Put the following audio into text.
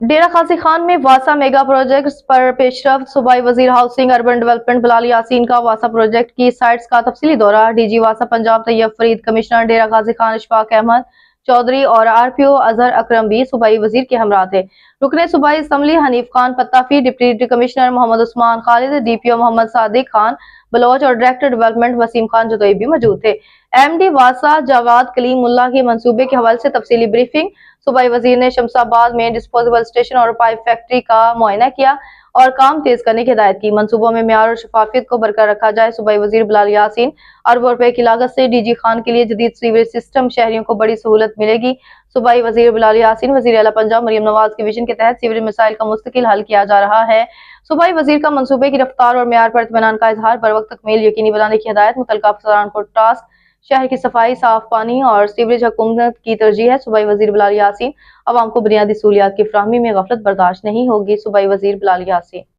डेरा खासी खान में वासा mega projects पर पेशरफ्त। सूबाई वजीर housing urban development Bilal Yasin का वासा प्रोजेक्ट की साइट्स का तफसीली दौरा। डीजी वासा पंजाब तैयब फरीद, कमिश्नर डेरा खासी खान इशफाक अहमद चौधरी और आरपीओ अजहर अकरम भी सूबाई वजीर के हमरा थे। रुकने सूबाई assembly Hanif Khan Pattafi, deputy commissioner Mohammad Usman Khalid, DPO Mohammad Sadiq Khan Baloch और डायरेक्टर डेवलपमेंट वसीम खान जदोई भी मौजूद थे। एमडी वासा जावाद कलीम मुल्ला के मंसूबे के हवाले से तफसीली ब्रीफिंग। सूबाई वजीर ने शमशाबाद में डिस्पोजेबल स्टेशन और पाइप फैक्ट्री का मुआयना किया और काम तेज करने की हिदायत की। मंसूबों में म्यार और शफाफियत को बरकरार रखा जाए। सूबाई वजीर बिलाल यासीन, अरबों रुपए की लागत से डीजी खान के लिए जदीद सीवरेज सिस्टम, शहरियों को बड़ी सहूलत मिलेगी। सूबाई वजीर बिलाल यासीन, वजीर आला पंजाब मरियम नवाज के विजन के तहत सीवरेज मसाइल का मुस्तकिल हल किया जा रहा है। सूबाई वजीर का मंसूबे की रफ्तार और म्यार पर इत्मीनान का इजहार, बर वक्त तकमील यकीनी बनाने की हिदायत। मुतल्लिका अफसरान को टास्क शहर की सफाई, साफ पानी और सीवरेज हुकूमत की तरजीह है। सूबाई वजीर बिलाल यासीन, अवाम को बुनियादी सहूलियात की फराहमी में गफलत बर्दाश्त नहीं होगी। सूबाई वजीर बिलाल यासीन।